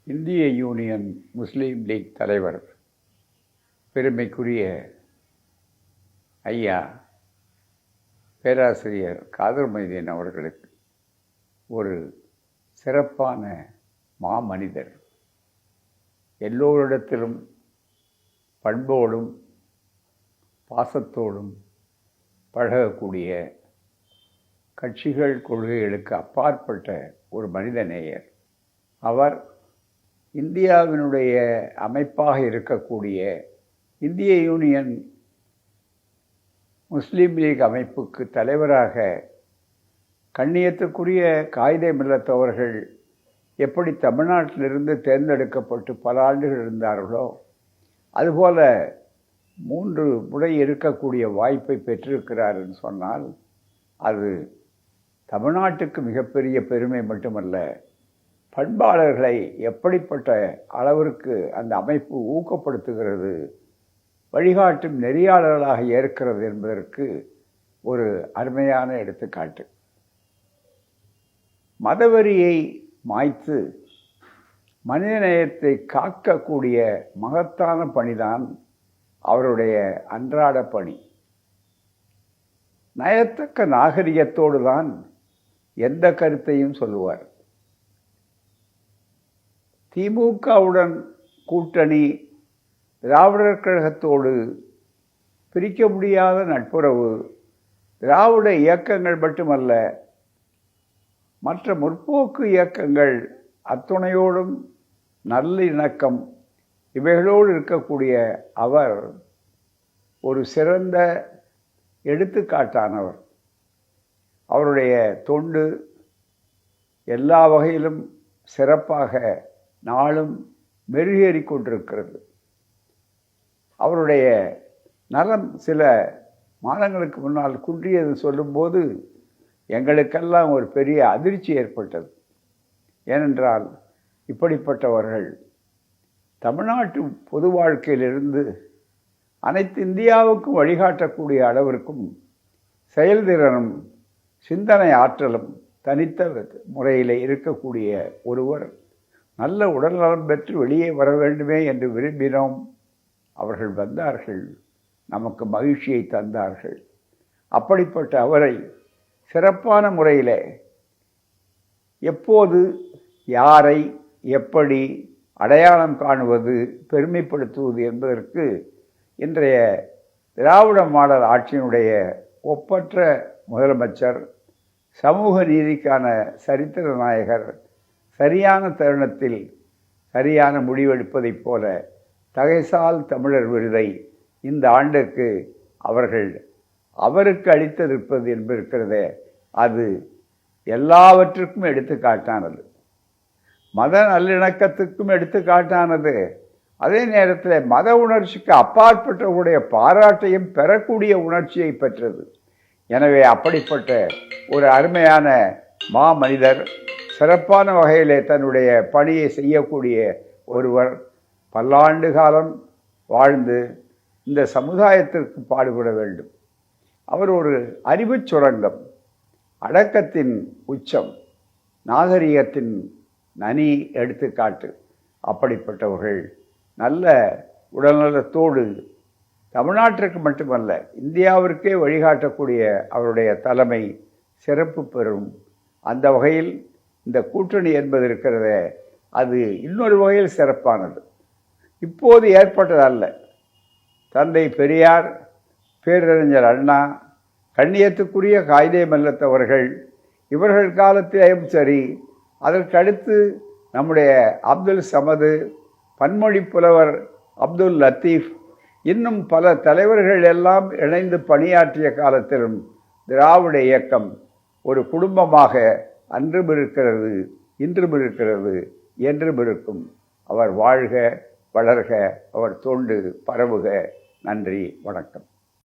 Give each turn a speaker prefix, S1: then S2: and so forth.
S1: இந்திய யூனியன் முஸ்லீம் லீக் தலைவர் பெருமைக்குரிய ஐயா பேராசிரியர் காதர் மொய்தீன் அவர்களுக்கு ஒரு சிறப்பான மாமனிதர். எல்லோரிடத்திலும் பண்போடும் பாசத்தோடும் பழகக்கூடிய, கட்சிகள் கொள்கைகளுக்கு அப்பாற்பட்ட ஒரு மனிதநேயர். அவர் இந்தியாவினுடைய அமைப்பாக இருக்கக்கூடிய இந்திய யூனியன் முஸ்லீம் லீக் அமைப்புக்கு தலைவராக கண்ணியத்துக்குரிய காயிதே மில்லத் அவர்கள் எப்படி தமிழ்நாட்டிலிருந்து தேர்ந்தெடுக்கப்பட்டு பல ஆண்டுகள் இருந்தார்களோ, அதுபோல 3 முறை இருக்கக்கூடிய வாய்ப்பை பெற்றிருக்கிறார் என்று சொன்னால் அது தமிழ்நாட்டுக்கு மிகப்பெரிய பெருமை மட்டுமல்ல, பண்பாளர்களை எப்படிப்பட்ட அளவிற்கு அந்த அமைப்பு ஊக்கப்படுத்துகிறது, வழிகாட்டும் நெறியாளர்களாக ஏற்கிறது என்பதற்கு ஒரு அருமையான எடுத்துக்காட்டு. மதவெறியை மாய்த்து மனிதநேயத்தை காக்கக்கூடிய மகத்தான பணிதான் அவருடைய அன்றாட பணி. நயத்தக்க நாகரிகத்தோடு தான் எந்த கருத்தையும் சொல்லுவார். திமுகவுடன் கூட்டணி, திராவிடர் கழகத்தோடு பிரிக்க முடியாத நட்புறவு, திராவிட இயக்கங்கள் மட்டுமல்ல மற்ற முற்போக்கு இயக்கங்கள் அத்துணையோடும் நல்லிணக்கம், இவைகளோடு இருக்கக்கூடிய அவர் ஒரு சிறந்த எடுத்துக்காட்டானவர். அவருடைய தொண்டு எல்லா வகையிலும் சிறப்பாக நாளும் மெருகேறி கொண்டிருக்கிறது. அவருடைய நலம் சில மாதங்களுக்கு முன்னால் குன்றியது சொல்லும்போது எங்களுக்கெல்லாம் ஒரு பெரிய அதிர்ச்சி ஏற்பட்டது. ஏனென்றால் இப்படிப்பட்டவர்கள் தமிழ்நாட்டு பொது வாழ்க்கையிலிருந்து அனைத்து இந்தியாவுக்கும் வழிகாட்டக்கூடிய அளவிற்கும் செயல்திறனும் சிந்தனை ஆற்றலும் தனித்த முறையில் இருக்கக்கூடிய ஒருவர் நல்ல உடல்நலம் பெற்று வெளியே வர வேண்டுமே என்று விரும்பினோம். அவர்கள் வந்தார்கள், நமக்கு மகிழ்ச்சியை தந்தார்கள். அப்படிப்பட்ட அவரை சிறப்பான முறையில் எப்போது யாரை எப்படி அடையாளம் காணுவது, பெருமைப்படுத்துவது என்பதற்கு இன்றைய திராவிட மாடல் ஆட்சியினுடைய ஒப்பற்ற முதலமைச்சர், சமூக நீதிக்கான சரித்திர நாயகர் சரியான தருணத்தில் சரியான முடிவெடுப்பதைப் போல தகைசால் தமிழர் விருதை இந்த ஆண்டுக்கு அவருக்கு அளித்திருப்பது என்பிருக்கிறதே, அது எல்லாவற்றுக்கும் எடுத்துக்காட்டானது. மத நல்லிணக்கத்துக்கும் எடுத்துக்காட்டானது. அதே நேரத்தில் மத உணர்ச்சிக்கு அப்பாற்பட்டவருடைய பாராட்டையும் பெறக்கூடிய உணர்ச்சியை பெற்றது. எனவே அப்படிப்பட்ட ஒரு அருமையான மாமனிதர், சிறப்பான வகையிலே தன்னுடைய பணியை செய்யக்கூடிய ஒருவர், பல்லாண்டு காலம் வாழ்ந்து இந்த சமுதாயத்திற்கு பாடுபட வேண்டும். அவர் ஒரு அறிவுச் சுரங்கம், அடக்கத்தின் உச்சம், நாகரிகத்தின் நனி எடுத்துக்காட்டு. அப்படிப்பட்டவர்கள் நல்ல உடல்நலத்தோடு தமிழ்நாட்டிற்கு மட்டுமல்ல இந்தியாவிற்கே வழிகாட்டக்கூடிய அவருடைய தலைமை சிறப்பு பெறும். அந்த வகையில் இந்த கூட்டணி என்பது இருக்கிறதே, அது இன்னொரு வகையில் சிறப்பானது. இப்போது ஏற்பட்டதல்ல. தந்தை பெரியார், பேரறிஞர் அண்ணா, கண்ணியத்துக்குரிய காயிதே மில்லத் அவர்கள், இவர்கள் காலத்திலேயும் சரி, அதற்கடுத்து நம்முடைய அப்துல் சமது, பன்மொழி புலவர் அப்துல் லத்தீஃப், இன்னும் பல தலைவர்கள் எல்லாம் இணைந்து பணியாற்றிய காலத்திலும் திராவிட இயக்கம் ஒரு குடும்பமாக அன்றும் இருக்கிறது, இன்றும் இருக்கிறது, என்றும் இருக்கும். அவர் வாழ்க, வளர்க, அவர் தொண்டு பரவுக. நன்றி, வணக்கம்.